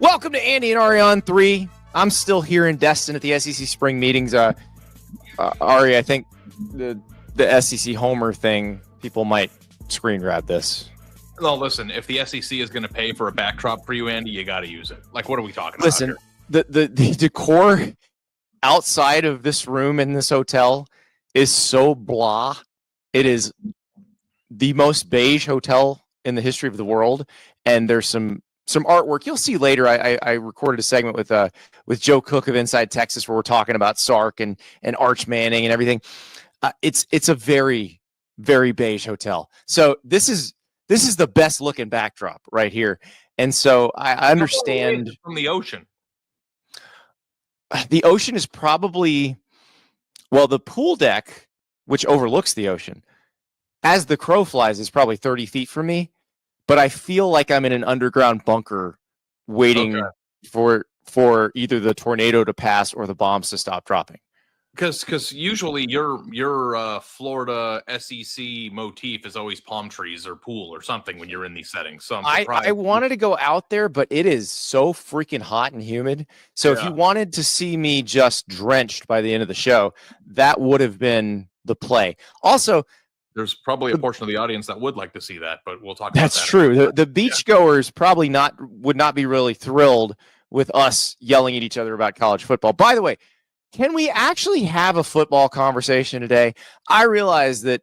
Welcome to Andy and Ari on 3. I'm still here in Destin at the SEC spring meetings. Ari, I think the SEC homer thing, people might screen grab this. No, listen, if the SEC is going to pay for a backdrop for you, Andy, you got to use it. Like, what are we talking about here? The decor outside of this room in this hotel is so blah. It is the most beige hotel in the history of the world, and there's some artwork you'll see later. I recorded a segment with Joe Cook of Inside Texas where we're talking about Sark and Arch Manning and everything. It's a very, very beige hotel. So this is the best looking backdrop right here. And so I understand from the ocean. The ocean is probably, well, the pool deck, which overlooks the ocean, as the crow flies, is probably 30 feet from me. But I feel like I'm in an underground bunker waiting for either the tornado to pass or the bombs to stop dropping. Because usually your Florida SEC motif is always palm trees or pool or something when you're in these settings. So I wanted to go out there, but it is so freaking hot and humid. So if you wanted to see me just drenched by the end of the show, that would have been the play. Also, there's probably a portion of the audience that would like to see that, but we'll talk about that. That's true. The beachgoers probably would not be really thrilled with us yelling at each other about college football. By the way, can we actually have a football conversation today? I realize that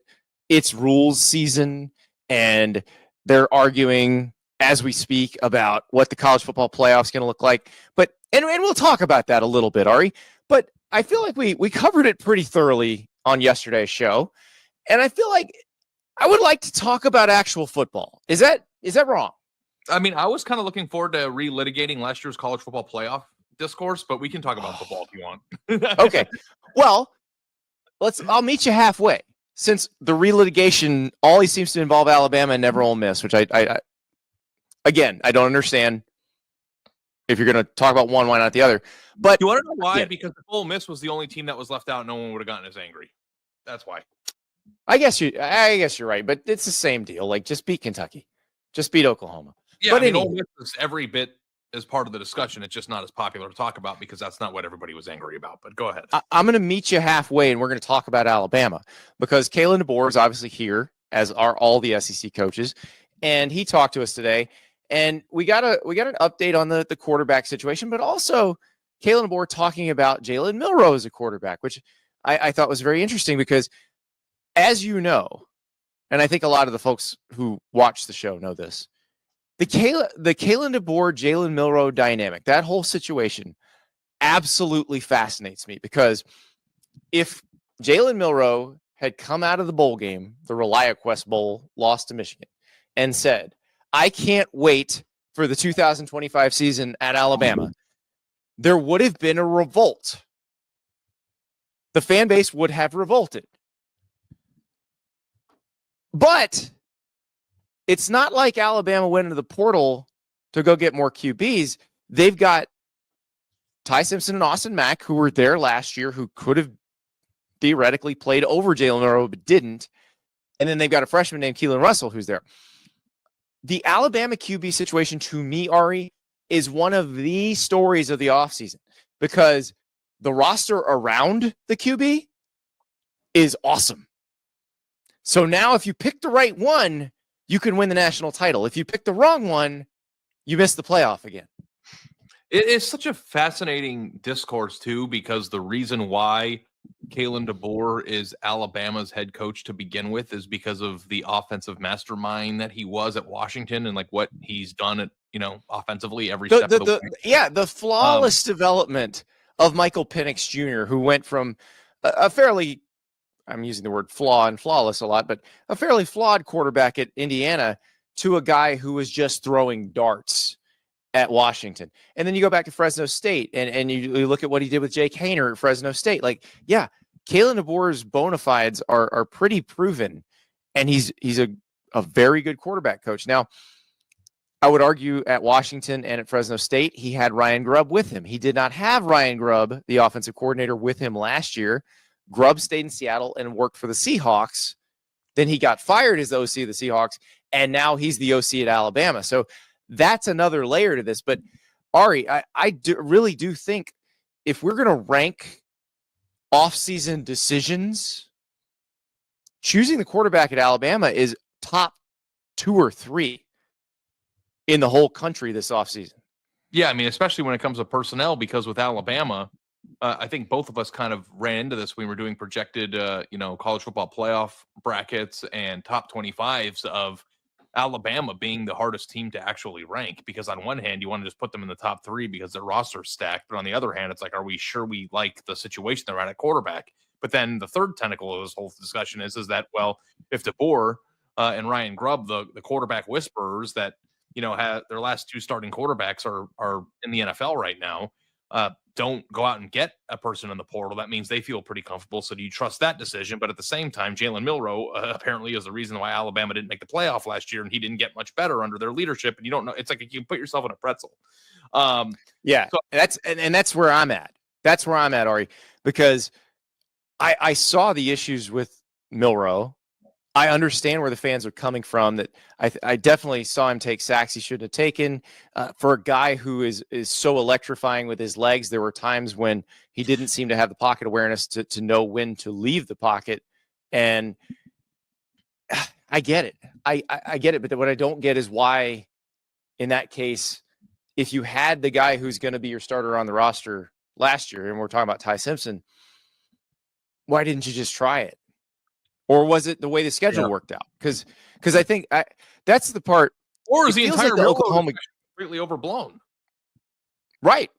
it's rules season and they're arguing as we speak about what the college football playoff is going to look like. But and we'll talk about that a little bit, Ari. But I feel like we covered it pretty thoroughly on yesterday's show. And I feel like I would like to talk about actual football. Is that wrong? I mean, I was kind of looking forward to relitigating last year's college football playoff discourse, but we can talk about football if you want. Okay. Well, I'll meet you halfway. Since the relitigation always seems to involve Alabama and never Ole Miss, which I don't understand. If you're going to talk about one, why not the other? But you want to know why? Yeah. Because if Ole Miss was the only team that was left out, no one would have gotten as angry. That's why. I guess you're right, but it's the same deal. Like, just beat Kentucky, just beat Oklahoma. Yeah, but Ole Miss is every bit as part of the discussion. It's just not as popular to talk about because that's not what everybody was angry about. But go ahead. I'm going to meet you halfway, and we're going to talk about Alabama because Kalen DeBoer is obviously here, as are all the SEC coaches, and he talked to us today. And we got an update on the quarterback situation, but also Kalen DeBoer talking about Jalen Milroe as a quarterback, which I thought was very interesting because, as you know, and I think a lot of the folks who watch the show know this, the Kalen DeBoer, Jalen Milroe dynamic, that whole situation absolutely fascinates me because if Jalen Milroe had come out of the bowl game, the ReliaQuest Bowl, lost to Michigan, and said, I can't wait for the 2025 season at Alabama, there would have been a revolt. The fan base would have revolted. But it's not like Alabama went into the portal to go get more QBs. They've got Ty Simpson and Austin Mack, who were there last year, who could have theoretically played over Jalen Milroe, but didn't. And then they've got a freshman named Keelon Russell, who's there. The Alabama QB situation, to me, Ari, is one of the stories of the offseason because the roster around the QB is awesome. So now if you pick the right one, you can win the national title. If you pick the wrong one, you miss the playoff again. It is such a fascinating discourse, too, because the reason why Kalen DeBoer is Alabama's head coach to begin with is because of the offensive mastermind that he was at Washington and like what he's done at, offensively every step of the way. Yeah, the flawless development of Michael Penix Jr., who went from a fairly, I'm using the word flaw and flawless a lot, but a fairly flawed quarterback at Indiana to a guy who was just throwing darts at Washington. And then you go back to Fresno State and you look at what he did with Jake Haener at Fresno State. Like, yeah, Kalen DeBoer's bona fides are pretty proven, and he's a very good quarterback coach. Now, I would argue at Washington and at Fresno State, he had Ryan Grubb with him. He did not have Ryan Grubb, the offensive coordinator, with him last year. Grubb stayed in Seattle and worked for the Seahawks. Then he got fired as the OC of the Seahawks, and now he's the OC at Alabama. So that's another layer to this. But Ari, really do think if we're going to rank offseason decisions, choosing the quarterback at Alabama is top 2 or 3 in the whole country this offseason. Yeah, I mean, especially when it comes to personnel, because with Alabama, I think both of us kind of ran into this when we were doing projected, college football playoff brackets and top 25s of Alabama being the hardest team to actually rank. Because on one hand, you want to just put them in the top 3 because their roster's stacked. But on the other hand, it's like, are we sure we like the situation they're at quarterback? But then the third tentacle of this whole discussion is that, well, if DeBoer and Ryan Grubb, the quarterback whisperers that, have their last 2 starting quarterbacks are in the NFL right now, don't go out and get a person in the portal, that means they feel pretty comfortable. So do you trust that decision? But at the same time, Jalen Milroe apparently is the reason why Alabama didn't make the playoff last year, and he didn't get much better under their leadership. And you don't know. It's like you can put yourself in a pretzel. Yeah, so, that's where I'm at. That's where I'm at, Ari, because I saw the issues with Milroe. I understand where the fans are coming from, that I definitely saw him take sacks he shouldn't have taken. For a guy who is so electrifying with his legs, there were times when he didn't seem to have the pocket awareness to know when to leave the pocket. And I get it. I get it. But what I don't get is why, in that case, if you had the guy who's going to be your starter on the roster last year, and we're talking about Ty Simpson, why didn't you just try it? Or was it the way the schedule worked out? Because I think that's the part. Or is the entire like the Oklahoma completely overblown? Right.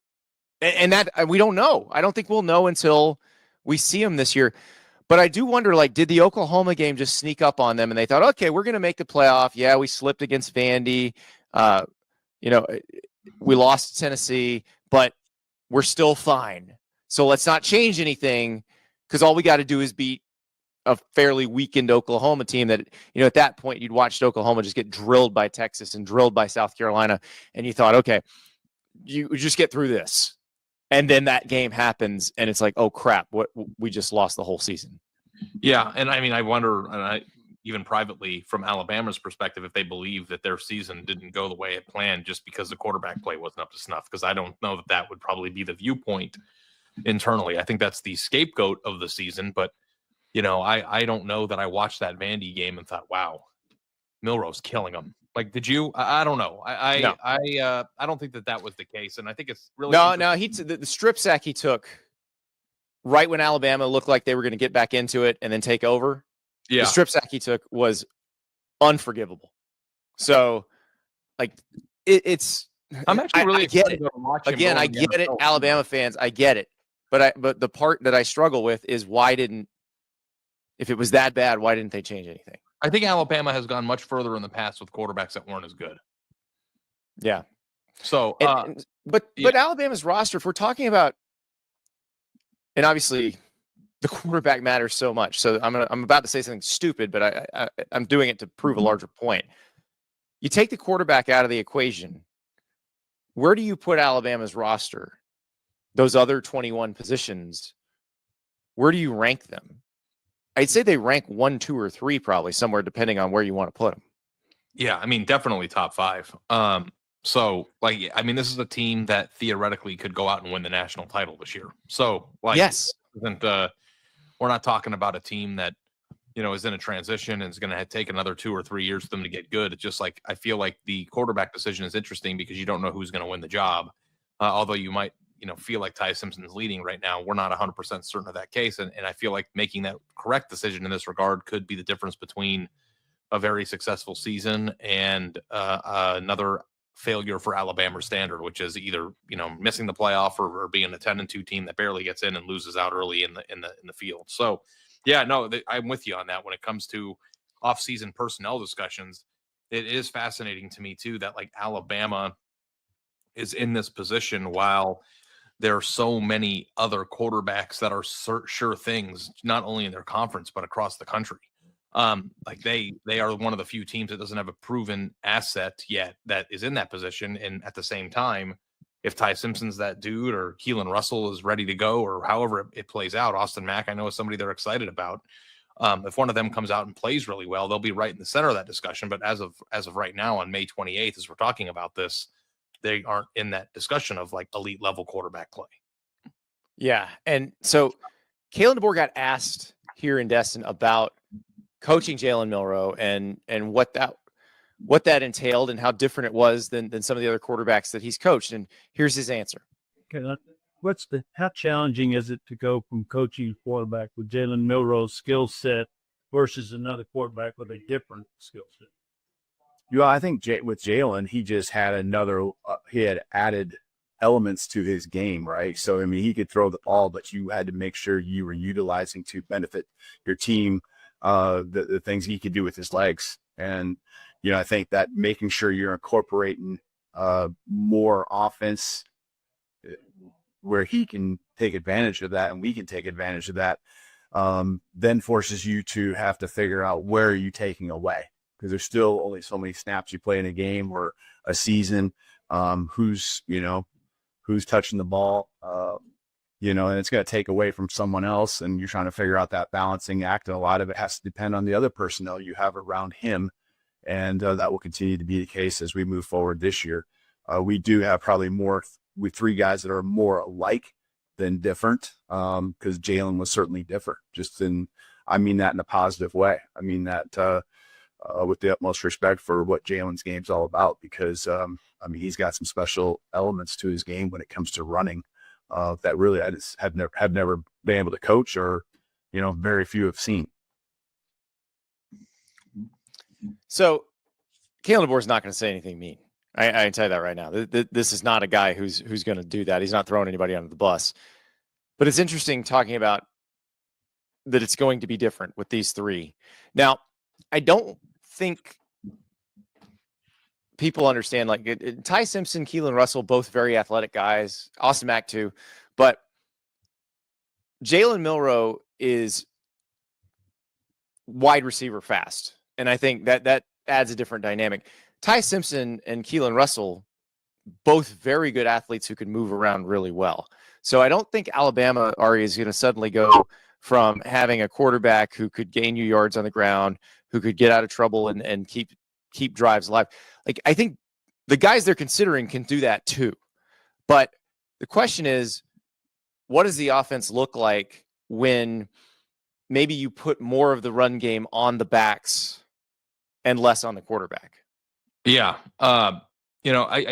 And that we don't know. I don't think we'll know until we see them this year. But I do wonder, like, did the Oklahoma game just sneak up on them and they thought, okay, we're going to make the playoff. Yeah, we slipped against Vandy. We lost to Tennessee, but we're still fine. So let's not change anything, because all we got to do is beat a fairly weakened Oklahoma team that, at that point you'd watched Oklahoma just get drilled by Texas and drilled by South Carolina. And you thought, okay, you just get through this. And then that game happens and it's like, oh crap, we just lost the whole season. Yeah. And I mean, I wonder, even privately from Alabama's perspective, if they believe that their season didn't go the way it planned just because the quarterback play wasn't up to snuff. Because I don't know that would probably be the viewpoint internally. I think that's the scapegoat of the season, but I don't know that I watched that Vandy game and thought, wow, Milroe's killing him. Like, did you? I don't know. I don't think that was the case. And I think it's really no. The strip sack he took right when Alabama looked like they were going to get back into it and then take over. Yeah, the strip sack he took was unforgivable. So, like, it's. I'm actually really excited to watch him again. I get it, Alabama fans. I get it, but the part that I struggle with is if it was that bad, why didn't they change anything? I think Alabama has gone much further in the past with quarterbacks that weren't as good. Yeah. So, but Alabama's roster, if we're talking about, and obviously the quarterback matters so much. So I'm about to say something stupid, but I'm doing it to prove a larger point. You take the quarterback out of the equation. Where do you put Alabama's roster? Those other 21 positions, where do you rank them? I'd say they rank 1, 2, or 3, probably somewhere, depending on where you want to put them. Yeah, I mean, definitely top 5. So, like, I mean, this is a team that theoretically could go out and win the national title this year. So, like, yes, we're not talking about a team that, is in a transition and is going to take another 2 or 3 years for them to get good. It's just like, I feel like the quarterback decision is interesting because you don't know who's going to win the job. Although you might, feel like Ty Simpson's leading right now. We're not 100% certain of that case. And I feel like making that correct decision in this regard could be the difference between a very successful season and another failure for Alabama standard, which is either, missing the playoff or being a 10-2 team that barely gets in and loses out early in the field. So yeah, no, I'm with you on that. When it comes to off-season personnel discussions, it is fascinating to me too, that like Alabama is in this position while there are so many other quarterbacks that are sure things, not only in their conference, but across the country. Like they are one of the few teams that doesn't have a proven asset yet that is in that position. And at the same time, if Ty Simpson's that dude or Keelon Russell is ready to go or however it plays out, Austin Mack, I know is somebody they're excited about. If one of them comes out and plays really well, they'll be right in the center of that discussion. But as of right now on May 28th, as we're talking about this, they aren't in that discussion of like elite level quarterback play. Yeah. And so Kalen DeBoer got asked here in Destin about coaching Jalen Milroe and what that entailed and how different it was than some of the other quarterbacks that he's coached. And here's his answer. Okay, how challenging is it to go from coaching a quarterback with Jalen Milroe's skill set versus another quarterback with a different skill set? Yeah, I think with Jalen, he just had he had added elements to his game, right? So, I mean, he could throw the ball, but you had to make sure you were utilizing to benefit your team the things he could do with his legs. And, I think that making sure you're incorporating more offense where he can take advantage of that and we can take advantage of that, then forces you to have to figure out where are you taking away. Because there's still only so many snaps you play in a game or a season. Who's touching the ball, and it's going to take away from someone else. And you're trying to figure out that balancing act. And a lot of it has to depend on the other personnel you have around him. And that will continue to be the case as we move forward this year. We do have probably with three guys that are more alike than different, because Jalen was certainly different. I mean that in a positive way. I mean that with the utmost respect for what Jalen's game's all about, because he's got some special elements to his game when it comes to running that really I just have never been able to coach, or very few have seen. So Kalen DeBoer is not going to say anything mean. I can tell you that right now. This is not a guy who's going to do that. He's not throwing anybody under the bus. But it's interesting talking about that it's going to be different with these three. Now, I don't think people understand, like Ty Simpson, Keelon Russell, both very athletic guys. Austin Mack too. But Jalen Milroe is wide receiver fast. And I think that adds a different dynamic. Ty Simpson and Keelon Russell, both very good athletes who can move around really well. So I don't think Alabama, Ari, is going to suddenly go from having a quarterback who could gain you yards on the ground, who could get out of trouble and keep drives alive. Like, I think the guys they're considering can do that too. But the question is, what does the offense look like when maybe you put more of the run game on the backs and less on the quarterback? Yeah. I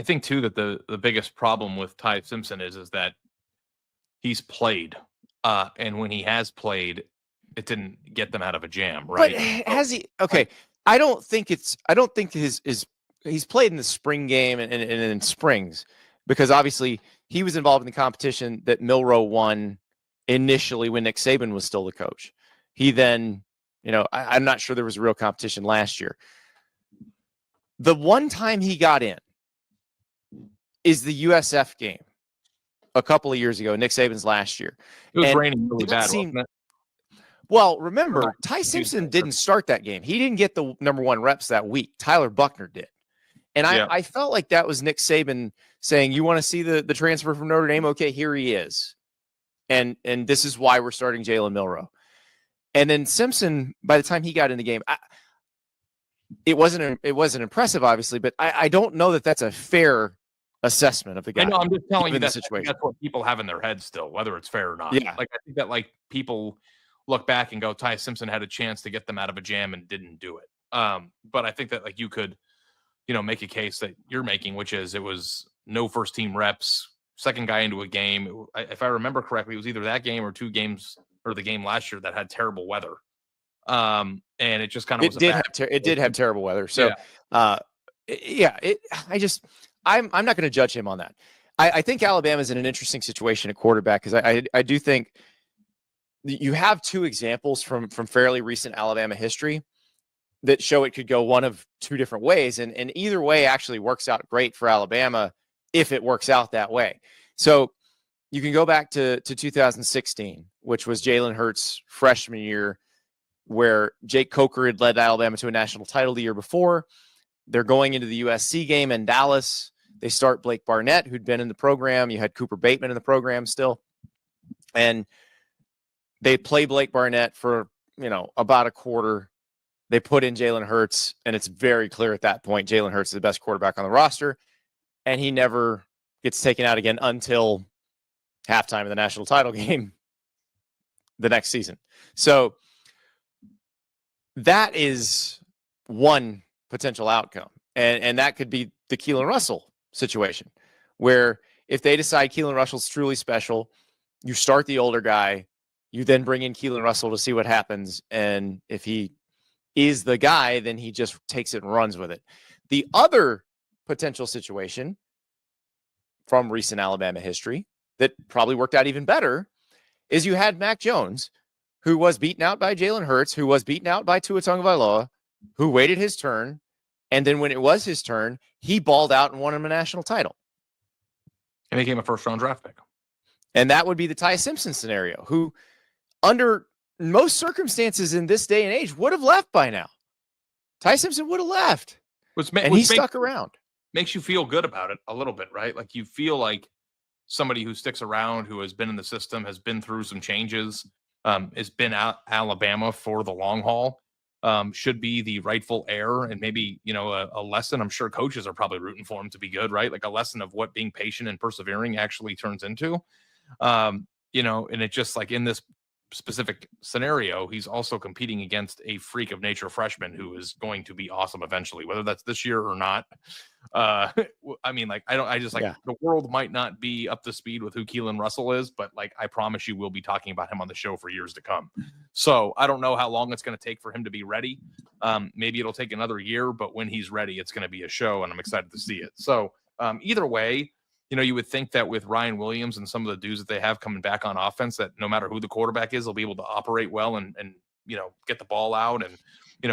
think too that the biggest problem with Ty Simpson is that he's played. And when he has played, it didn't get them out of a jam, right? But has he? Okay. I don't think he's played in the spring game and in springs, because obviously he was involved in the competition that Milroe won initially when Nick Saban was still the coach. He then, I'm not sure there was a real competition last year. The one time he got in is the USF game a couple of years ago, Nick Saban's last year. It was raining really bad, wasn't it? Well, remember, Ty Simpson didn't start that game. He didn't get the number one reps that week. Tyler Buckner did. And I felt like that was Nick Saban saying, you want to see the transfer from Notre Dame? Okay, here he is. And this is why we're starting Jalen Milroe. And then Simpson, by the time he got in the game, it wasn't impressive, obviously, but I don't know that that's a fair assessment of the guy. I know, I'm just telling you that situation. That's what people have in their heads still, whether it's fair or not. Yeah. Like, I think that people look back and go, Ty Simpson had a chance to get them out of a jam and didn't do it. But I think that you could, make a case that you're making, which is it was no first team reps, second guy into a game. If I remember correctly, it was either that game or two games, or the game last year that had terrible weather. And it just kind of it did have terrible weather. So I'm not going to judge him on that. I think Alabama's in an interesting situation at quarterback, because I do think you have two examples from fairly recent Alabama history that show it could go one of two different ways. And either way actually works out great for Alabama if it works out that way. So you can go back to 2016, which was Jalen Hurts' freshman year, where Jake Coker had led Alabama to a national title the year before. They're going into the USC game in Dallas. They start Blake Barnett, who'd been in the program. You had Cooper Bateman in the program still. And they play Blake Barnett for, about a quarter. They put in Jalen Hurts, and it's very clear at that point Jalen Hurts is the best quarterback on the roster. and he never gets taken out again until halftime of the national title game the next season. So that is one potential outcome. And that could be the Keelon Russell situation, where if they decide Keelon Russell's truly special, you start the older guy, you then bring in Keelon Russell to see what happens. And if he is the guy, then he just takes it and runs with it. The other potential situation from recent Alabama history that probably worked out even better is you had Mac Jones, who was beaten out by Jalen Hurts, who was beaten out by Tua Tagovailoa, who waited his turn. And then when it was his turn, he balled out and won him a national title. And became a first-round draft pick. And that would be the Ty Simpson scenario, who under most circumstances in this day and age would have left by now. Ty Simpson would have left. And he stuck around. Makes you feel good about it a little bit, right? Like you feel like somebody who sticks around, who has been in the system, has been through some changes, has been at Alabama for the long haul, should be the rightful heir, and maybe, a lesson. I'm sure coaches are probably rooting for him to be good, right? Like a lesson of what being patient and persevering actually turns into, and it just like in this specific scenario, he's also competing against a freak of nature freshman who is going to be awesome eventually, whether that's this year or not. The world might not be up to speed with who Keelon Russell is, but like, I promise you, we'll be talking about him on the show for years to come. So I don't know how long it's going to take for him to be ready. Maybe it'll take another year, but when he's ready, it's going to be a show, and I'm excited to see it. So either way, you would think that with Ryan Williams and some of the dudes that they have coming back on offense, that no matter who the quarterback is, they'll be able to operate well and get the ball out and,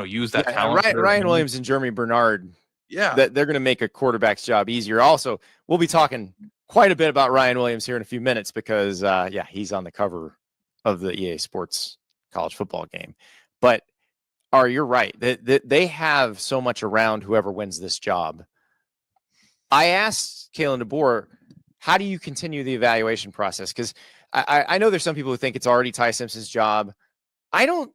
use that talent. Ryan Williams and Jeremy Bernard. Yeah. That they're going to make a quarterback's job easier. Also, we'll be talking quite a bit about Ryan Williams here in a few minutes because, he's on the cover of the EA Sports college football game. But you're right. They have so much around whoever wins this job. I asked Kalen DeBoer, how do you continue the evaluation process? Because I know there's some people who think it's already Ty Simpson's job. I don't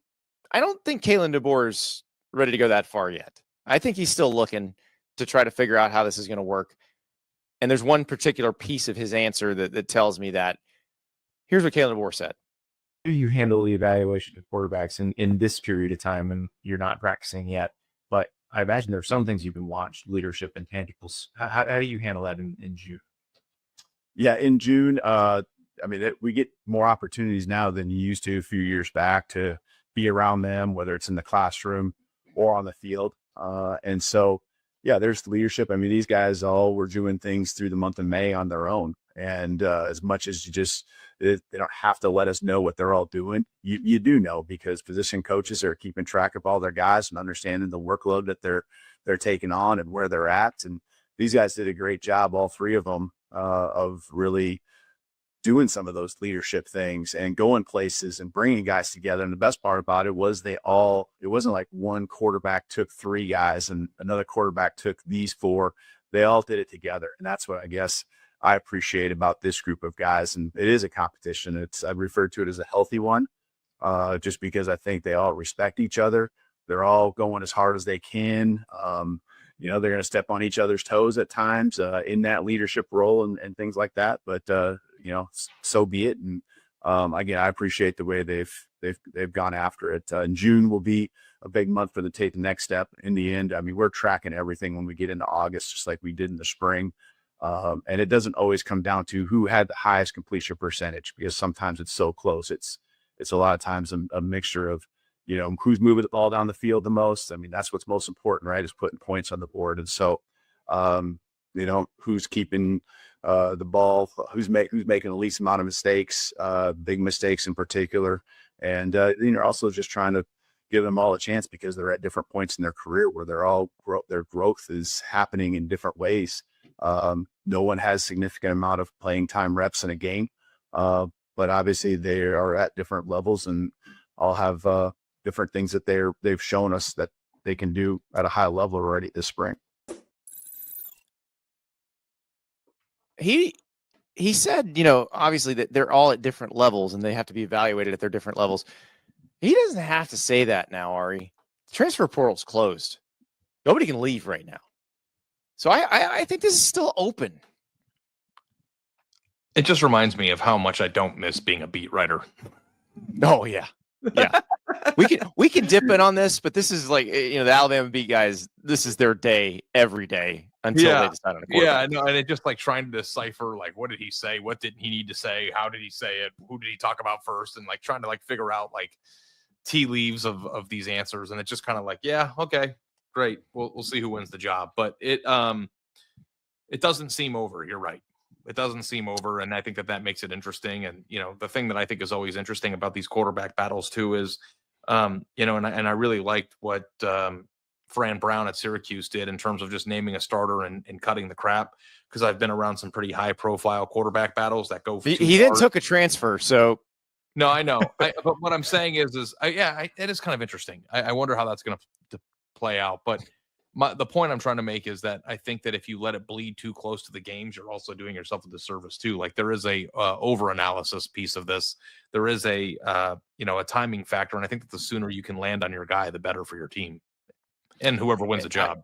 think Kalen DeBoer's ready to go that far yet. I think he's still looking to try to figure out how this is going to work. And there's one particular piece of his answer that tells me that. Here's what Kalen DeBoer said. How do you handle the evaluation of quarterbacks in this period of time, and you're not practicing yet? But I imagine there's some things you can watch, leadership and tangibles. How do you handle that in June? Yeah, in June, we get more opportunities now than you used to a few years back to be around them, whether it's in the classroom or on the field. And so, there's leadership. I mean, these guys all were doing things through the month of May on their own. And as much as they don't have to let us know what they're all doing, you do know, because position coaches are keeping track of all their guys and understanding the workload that they're taking on and where they're at. And these guys did a great job, all three of them, of really doing some of those leadership things and going places and bringing guys together. And the best part about it was it wasn't like one quarterback took three guys and another quarterback took these four. They all did it together. And that's what I guess I appreciate about this group of guys. And it is a competition. I refer to it as a healthy one, just because I think they all respect each other. They're all going as hard as they can. They're going to step on each other's toes at times in that leadership role and things like that. But, so be it. And again, I appreciate the way they've gone after it. And June will be a big month for them to take the next step. In the end, I mean, we're tracking everything when we get into August, just like we did in the spring. And it doesn't always come down to who had the highest completion percentage, because sometimes it's so close. It's a lot of times a mixture of, who's moving the ball down the field the most. I mean, that's what's most important, right? Is putting points on the board. And so, who's keeping the ball, who's making the least amount of mistakes, big mistakes in particular. And, also just trying to give them all a chance, because they're at different points in their career where their growth is happening in different ways. No one has significant amount of playing time reps in a game, but obviously they are at different levels and all have different things that they've shown us that they can do at a high level already this spring. He said, obviously that they're all at different levels and they have to be evaluated at their different levels. He doesn't have to say that now, Ari. The transfer portal's closed. Nobody can leave right now. So I think this is still open. It just reminds me of how much I don't miss being a beat writer. Oh yeah. Yeah. we can dip in on this, but this is like, the Alabama beat guys, this is their day every day until they decide on a quarterback. Yeah, I know. And it just like trying to decipher, like, what did he say? What didn't he need to say? How did he say it? Who did he talk about first? And like trying to like figure out like tea leaves of these answers. And it's just kind of like, yeah, okay, great. We'll see who wins the job. But it doesn't seem over. You're right. It doesn't seem over. And I think that makes it interesting. And, the thing that I think is always interesting about these quarterback battles too is, and I really liked what Fran Brown at Syracuse did in terms of just naming a starter and cutting the crap. Because I've been around some pretty high profile quarterback battles that go. He then took a transfer. So. No, I know. But what I'm saying is it is kind of interesting. I wonder how that's going to play out. But the point I'm trying to make is that I think that if you let it bleed too close to the games, you're also doing yourself a disservice too. Like there is a over-analysis piece of this. There is a timing factor. And I think that the sooner you can land on your guy, the better for your team and whoever wins the job.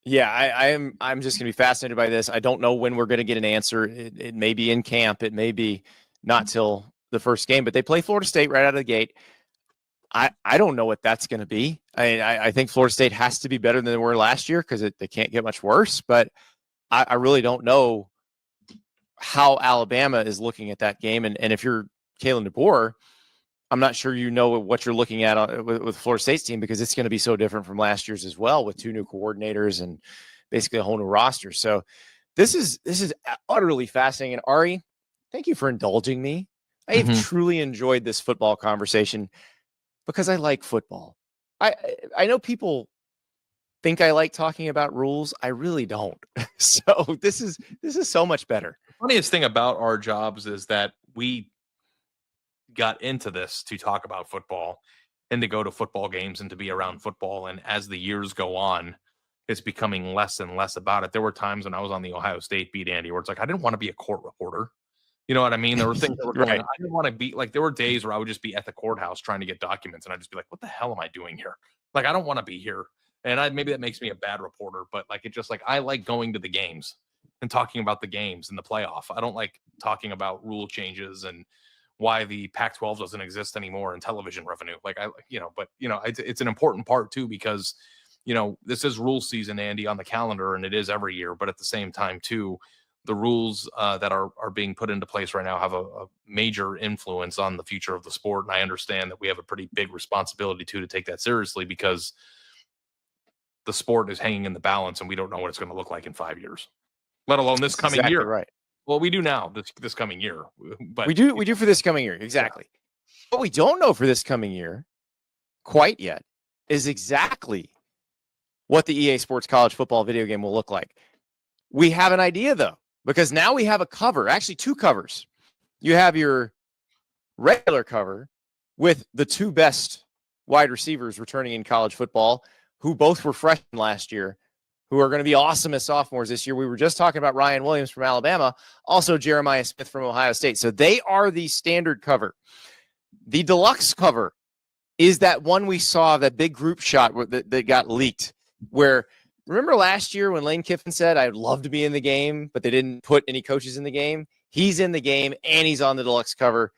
I'm just going to be fascinated by this. I don't know when we're going to get an answer. It may be in camp. It may be not till the first game, but they play Florida State right out of the gate. I don't know what that's going to be. I think Florida State has to be better than they were last year because they can't get much worse, but I really don't know how Alabama is looking at that game. And if you're Kalen DeBoer, I'm not sure what you're looking at with Florida State's team because it's going to be so different from last year's as well with 2 new coordinators and basically a whole new roster. So this is utterly fascinating. And Ari, thank you for indulging me. I have truly enjoyed this football conversation because I like football. I know people think I like talking about rules. I really don't. So this is so much better. The funniest thing about our jobs is that we got into this to talk about football and to go to football games and to be around football. And as the years go on, it's becoming less and less about it. There were times when I was on the Ohio State beat, Andy, where it's like, I didn't want to be a court reporter. You know what I mean? There were things that were going on. I didn't want to be like, there were days where I would just be at the courthouse trying to get documents. And I'd just be like, what the hell am I doing here? Like, I don't want to be here. And maybe that makes me a bad reporter, but like, it just like, I like going to the games and talking about the games and the playoff. I don't like talking about rule changes and why the Pac-12 doesn't exist anymore in television revenue. Like it's an important part too, because, this is rule season, Andy, on the calendar, and it is every year. But at the same time too, the rules that are being put into place right now have a major influence on the future of the sport. And I understand that we have a pretty big responsibility to take that seriously because the sport is hanging in the balance and we don't know what it's going to look like in 5 years, let alone this coming year. Right. Well, we do now this coming year, but we do for this coming year. Exactly. Yeah. What we don't know for this coming year quite yet is exactly what the EA Sports College Football video game will look like. We have an idea though, because now we have a cover, actually 2 covers. You have your regular cover with the 2 best wide receivers returning in college football, who both were freshmen last year, who are going to be awesome as sophomores this year. We were just talking about Ryan Williams from Alabama, also Jeremiah Smith from Ohio State. So they are the standard cover. The deluxe cover is that one we saw, that big group shot that got leaked, where remember last year when Lane Kiffin said, I'd love to be in the game, but they didn't put any coaches in the game? He's in the game, and he's on the deluxe cover.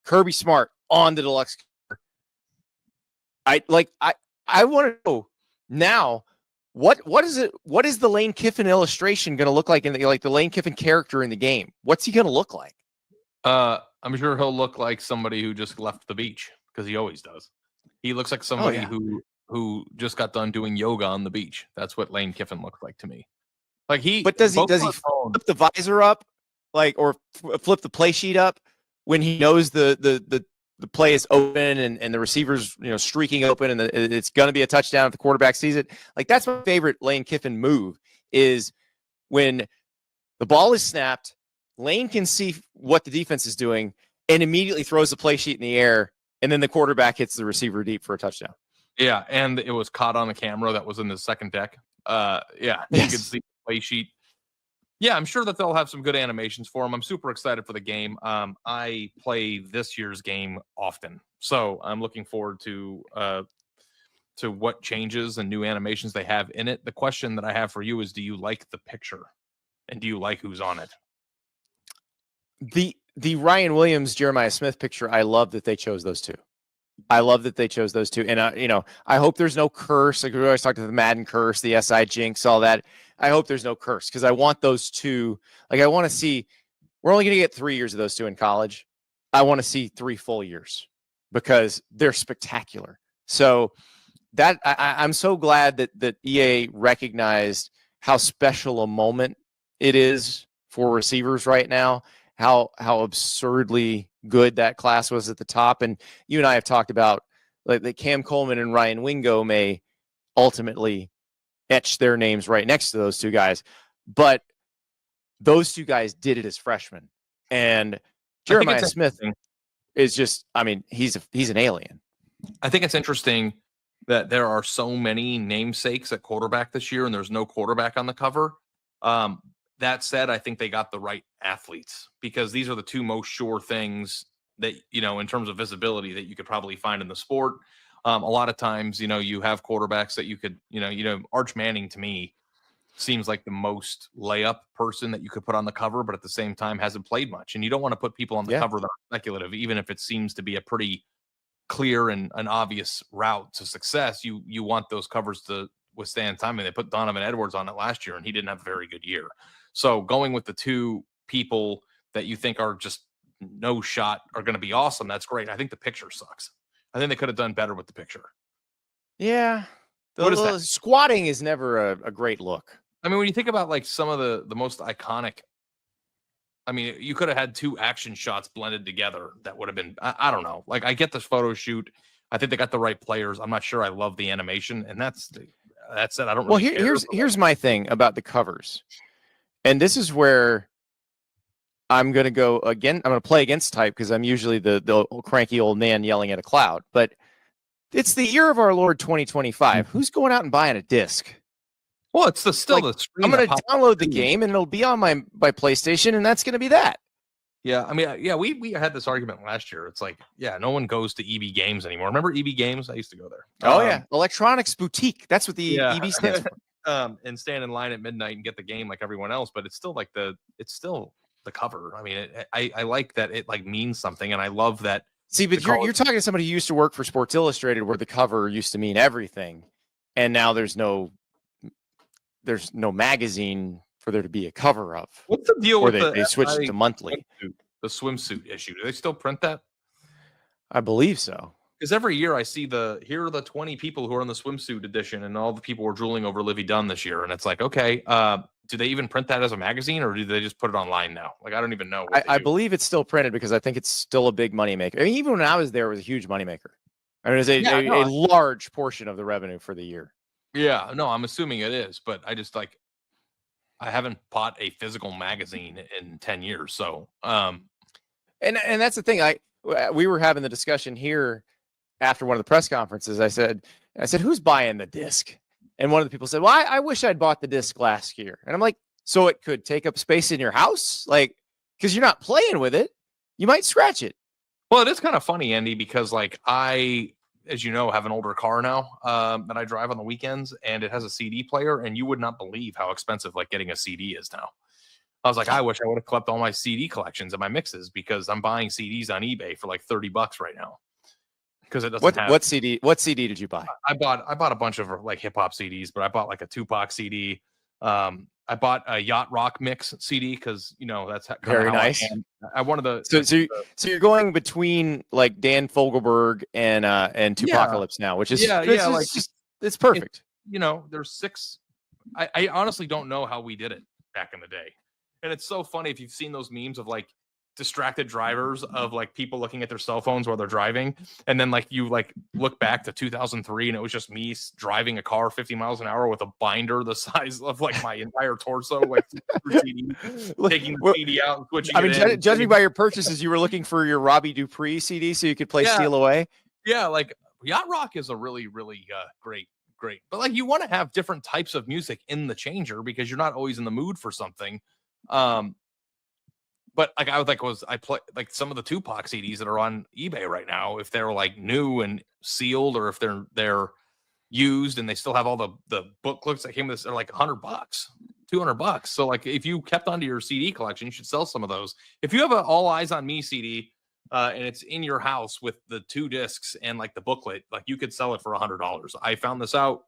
Kirby Smart on the deluxe cover. I want to know now, what is it? What is the Lane Kiffin illustration going to look like in the Lane Kiffin character in the game? What's he going to look like? I'm sure he'll look like somebody who just left the beach, because he always does. He looks like somebody who just got done doing yoga on the beach. That's what Lane Kiffin looks like to me. Like but does he flip the visor up, or flip the play sheet up when he knows the play is open and the receivers streaking open and it's going to be a touchdown if the quarterback sees it? Like, that's my favorite Lane Kiffin move, is when the ball is snapped, Lane can see what the defense is doing and immediately throws the play sheet in the air, and then the quarterback hits the receiver deep for a touchdown. Yeah, and it was caught on the camera that was in the second deck. You could see the play sheet. Yeah, I'm sure that they'll have some good animations for him. I'm super excited for the game. I play this year's game often, so I'm looking forward to to what changes and new animations they have in it. The question that I have for you is, do you like the picture? And do you like who's on it? The Ryan Williams, Jeremiah Smith picture, I love that they chose those two. I love that they chose those two. And, I hope there's no curse. Like we always talk to the Madden curse, the SI jinx, all that. I hope there's no curse because I want those two. Like, I want to see, we're only going to get 3 years of those two in college. I want to see 3 full years because they're spectacular. So that I'm so glad that EA recognized how special a moment it is for receivers right now, how absurdly good that class was at the top. And you and I have talked about like that Cam Coleman and Ryan Wingo may ultimately etch their names right next to those two guys. But those two guys did it as freshmen. And Jeremiah Smith is just, he's an alien. I think it's interesting that there are so many namesakes at quarterback this year and there's no quarterback on the cover. That said, I think they got the right athletes because these are the two most sure things that, in terms of visibility that you could probably find in the sport. A lot of times, you have quarterbacks that you could, Arch Manning to me seems like the most layup person that you could put on the cover, but at the same time hasn't played much. And you don't want to put people on the cover that are speculative, even if it seems to be a pretty clear and an obvious route to success. You want those covers to withstand time. And they put Donovan Edwards on it last year and he didn't have a very good year. So going with the two people that you think are just no shot are going to be awesome. That's great. I think the picture sucks. I think they could have done better with the picture. Yeah. What is that? Squatting is never a great look. I mean, when you think about like some of the most iconic, you could have had 2 action shots blended together. That would have been, I don't know. Like I get this photo shoot. I think they got the right players. I'm not sure I love the animation, and that's it. I don't really care. Here's my thing about the covers. And this is where I'm going to go again. I'm going to play against type because I'm usually the cranky old man yelling at a cloud. But it's the year of our Lord 2025. Who's going out and buying a disc? Well, it's the screen. I'm going to download the game and it'll be on my PlayStation, and that's going to be that. Yeah, we had this argument last year. It's like, no one goes to EB Games anymore. Remember EB Games? I used to go there. Oh yeah, Electronics Boutique. That's what the EB stands for. And stand in line at midnight and get the game like everyone else, but it's still like the cover. I like that it like means something, and I love that. See, but you're talking to somebody who used to work for Sports Illustrated, where the cover used to mean everything, and now there's no magazine for there to be a cover of. What's the deal with they switched it to monthly? The swimsuit issue. Do they still print that? I believe so. Because every year I see here are the 20 people who are in the swimsuit edition, and all the people were drooling over Livy Dunn this year. And it's like, okay, do they even print that as a magazine, or do they just put it online now? Like, I don't even know. I believe it's still printed because I think it's still a big moneymaker. Even when I was there, it was a huge moneymaker. It was a large portion of the revenue for the year. Yeah, no, I'm assuming it is, but I just I haven't bought a physical magazine in 10 years. So, and that's the thing. We were having the discussion here after one of the press conferences. I said, who's buying the disc? And one of the people said, well, I wish I'd bought the disc last year. And I'm like, so it could take up space in your house? Like, because you're not playing with it. You might scratch it. Well, it is kind of funny, Andy, because I, as you know, have an older car now that I drive on the weekends, and it has a CD player, and you would not believe how expensive like getting a CD is now. I was like, I wish I would have kept all my CD collections and my mixes, because I'm buying CDs on eBay for like $30 right now. Because it doesn't what CD did you buy? I bought a bunch of like hip hop CDs, but I bought like a Tupac CD. I bought a Yacht Rock mix CD because that's very nice. I wanted the so you're going between like Dan Fogelberg and Tupacalypse now, which is it's perfect. There's 6. I honestly don't know how we did it back in the day, and it's so funny if you've seen those memes of like distracted drivers of like people looking at their cell phones while they're driving, and then like you like look back to 2003 and it was just me driving a car 50 miles an hour with a binder the size of like my entire torso, like taking the CD out and switching judging by your purchases, you were looking for your Robbie Dupree CD so you could play Steal Away. Like Yacht Rock is a really great, but like you want to have different types of music in the changer because you're not always in the mood for something. But like I play like some of the Tupac CDs that are on eBay right now, if they're like new and sealed, or if they're used, and they still have all the booklets that came with this. They're like $100, $200. So like if you kept onto your CD collection, you should sell some of those. If you have an All Eyes on Me CD and it's in your house with the 2 discs and like the booklet, like you could sell it for $100. I found this out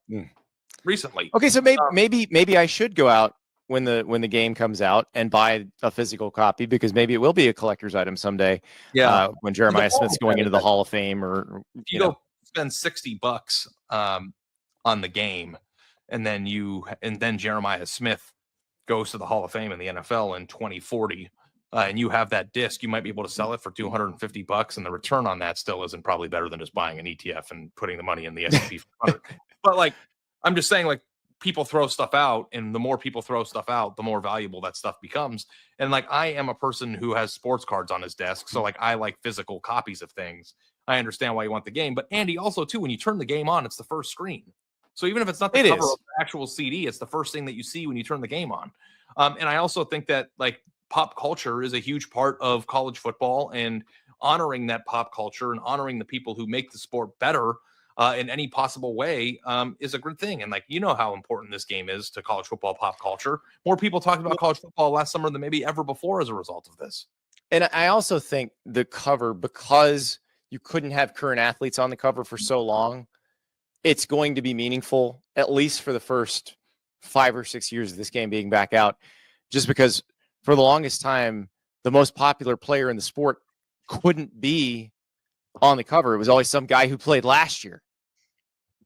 recently. Okay, so maybe I should go out when the game comes out and buy a physical copy, because maybe it will be a collector's item someday. Yeah, when Jeremiah Smith's going into the Hall of Fame, or you go spend $60 on the game, and then Jeremiah Smith goes to the Hall of Fame in the NFL in 2040, and you have that disc, you might be able to sell it for $250, and the return on that still isn't probably better than just buying an ETF and putting the money in the S&P 500. But like, I'm just saying, like, people throw stuff out, and the more people throw stuff out, the more valuable that stuff becomes. And like, I am a person who has sports cards on his desk, so like, I like physical copies of things. I understand why you want the game, but Andy, also too, when you turn the game on, it's the first screen. So even if it's not the cover of the actual CD, it's the first thing that you see when you turn the game on. And I also think that like pop culture is a huge part of college football, and honoring that pop culture and honoring the people who make the sport better in any possible way is a good thing. And like, you know how important this game is to college football pop culture. More people talked about college football last summer than maybe ever before as a result of this. And I also think the cover, because you couldn't have current athletes on the cover for so long, it's going to be meaningful, at least for the first 5 or 6 years of this game being back out, just because for the longest time, the most popular player in the sport couldn't be on the cover. It was always some guy who played last year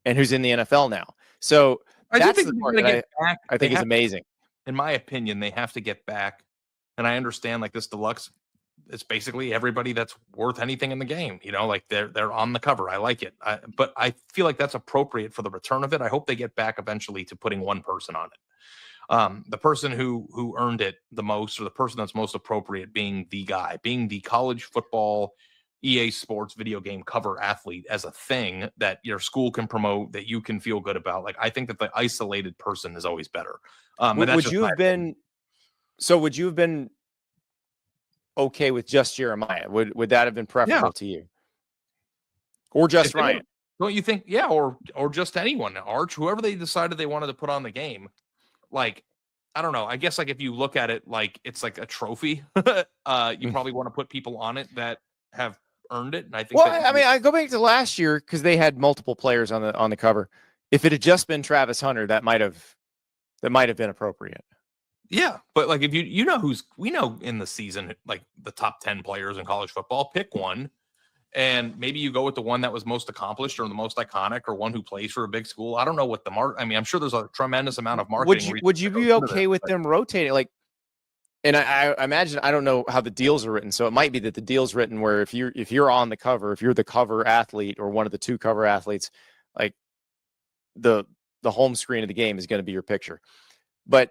and who's in the NFL now. So that's the part that I think is amazing. In my opinion, they have to get back. And I understand like this deluxe, it's basically everybody that's worth anything in the game, you know, like they're on the cover. I like it. But I feel like that's appropriate for the return of it. I hope they get back eventually to putting one person on it. The person who earned it the most, or the person that's most appropriate, being the guy, being the college football EA Sports video game cover athlete as a thing that your school can promote, that you can feel good about. Like, I think that the isolated person is always better. Would you have been okay with just Jeremiah? Would that have been preferable to you? Or just Ryan? Don't you think? Yeah, or just anyone, Arch, whoever they decided they wanted to put on the game. Like, I don't know. I guess like if you look at it like it's like a trophy, you probably want to put people on it that have earned it. And I think I go back to last year because they had multiple players on the cover. If it had just been Travis Hunter, that might have been appropriate. Yeah, but like if you know we know in the season, like the top 10 players in college football, pick one, and maybe you go with the one that was most accomplished or the most iconic, or one who plays for a big school. I don't know what I mean, I'm sure there's a tremendous amount of marketing. Would you be okay with them rotating? Like, and I imagine, I don't know how the deals are written, so it might be that the deal's written where if you're on the cover, if you're the cover athlete or one of the 2 cover athletes, like the home screen of the game is going to be your picture. But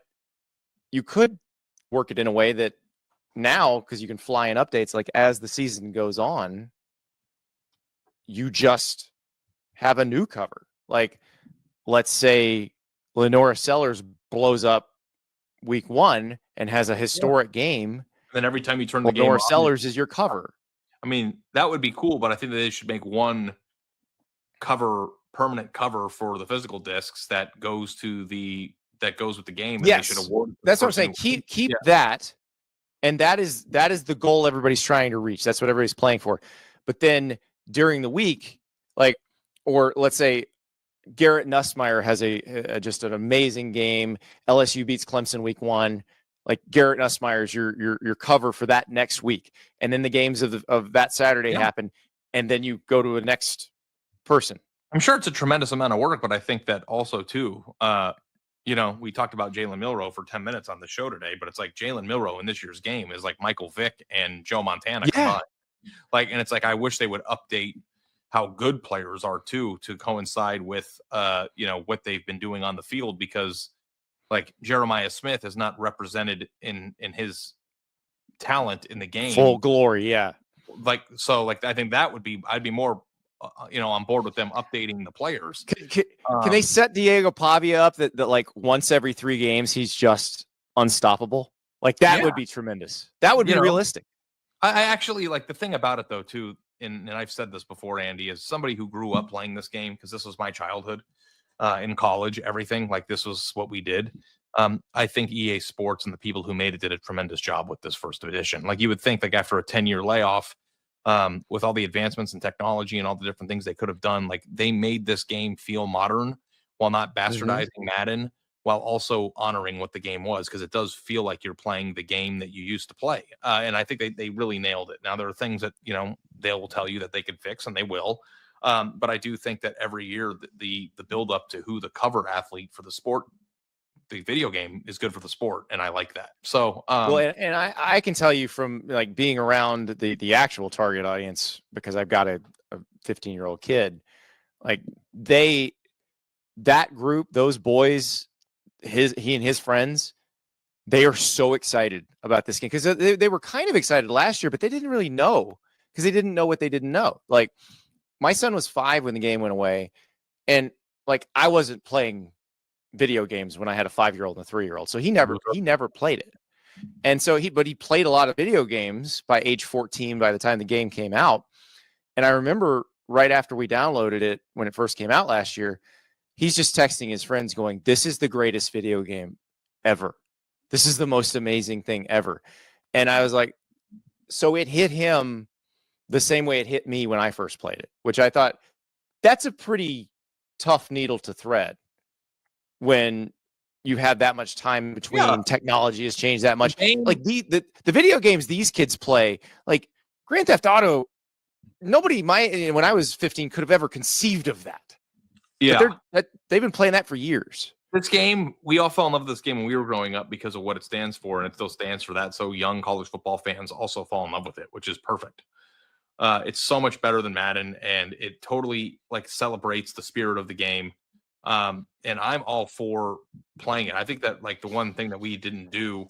you could work it in a way that now, because you can fly in updates, like as the season goes on, you just have a new cover. Like, let's say Lenora Sellers blows up week 1 and has a historic game. Then every time you turn the game on, Lenora Sellers is your cover. I mean, that would be cool, but I think that they should make one cover, permanent cover for the physical discs that goes with the game. And yes, they should award that's what I'm saying. Keep that, and that is the goal everybody's trying to reach. That's what everybody's playing for. But then during the week, like, or let's say Garrett Nussmeier has just an amazing game. LSU beats Clemson week 1. Like, Garrett Nussmeier is your cover for that next week, and then the games of that Saturday happen, and then you go to a next person. I'm sure it's a tremendous amount of work, but I think that also too, we talked about Jalen Milroe for 10 minutes on the show today, but it's like Jalen Milroe in this year's game is like Michael Vick and Joe Montana combined. Like, and it's like, I wish they would update how good players are too, to coincide with, what they've been doing on the field, because like Jeremiah Smith is not represented in his talent in the game. Full glory. Yeah. Like, so like, I think that would be, I'd be more, on board with them updating the players. Can they set Diego Pavia up that like once every 3 games, he's just unstoppable? Like, that would be tremendous. That would be realistic. I actually like the thing about it though, too. And I've said this before, Andy, as somebody who grew up playing this game, because this was my childhood. in college, everything. Like, this was what we did. I think EA Sports and the people who made it did a tremendous job with this first edition. Like, you would think, like, after a 10-year layoff, with all the advancements in technology and all the different things they could have done, like, they made this game feel modern while not bastardizing Madden, while also honoring what the game was, because it does feel like you're playing the game that you used to play. And I think they really nailed it. Now, there are things that, they will tell you that they can fix, and they will. But I do think that every year the build up to who the cover athlete for the sport, the video game, is good for the sport, and I like that. So well, and I can tell you from like being around the actual target audience, because I've got a 15-year-old kid, like that group, those boys, he and his friends, they are so excited about this game, because they were kind of excited last year, but they didn't really know, because they didn't know what they didn't know. Like, my son was 5 when the game went away, and like, I wasn't playing video games when I had a 5-year-old and a 3-year-old, so he never played it. And so he played a lot of video games by age 14 by the time the game came out. And I remember right after we downloaded it, when it first came out last year, he's just texting his friends going, "This is the greatest video game ever. This is the most amazing thing ever." And I was like, so it hit him the same way it hit me when I first played it, which I thought, that's a pretty tough needle to thread when you have that much time between. Technology has changed that much. Like the video games these kids play, like Grand Theft Auto, nobody when I was 15 could have ever conceived of that. Yeah. But they've been playing that for years. This game, we all fell in love with this game when we were growing up because of what it stands for, and it still stands for that. So young college football fans also fall in love with it, which is perfect. It's so much better than Madden, and it totally like celebrates the spirit of the game. And I'm all for playing it. I think that like the one thing that we didn't do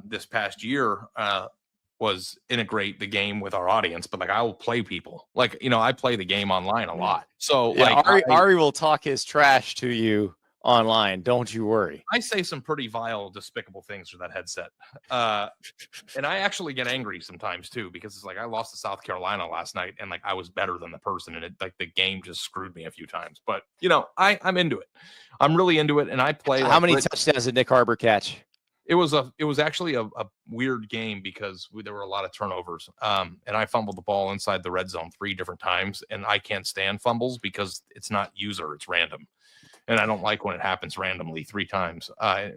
this past year was integrate the game with our audience. But like, I will play people. Like, I play the game online a lot. So Ari will talk his trash to you online. Don't you worry. I say some pretty vile, despicable things for that headset. And I actually get angry sometimes too, because it's like, I lost to South Carolina last night, and like, I was better than the person, and it like the game just screwed me a few times. But I'm into it. I'm really into it, and I play. How many touchdowns did Nick Harbor catch? It was actually a weird game because there were a lot of turnovers. And I fumbled the ball inside the red zone 3 different times, and I can't stand fumbles because it's not user, it's random. And I don't like when it happens randomly 3 times,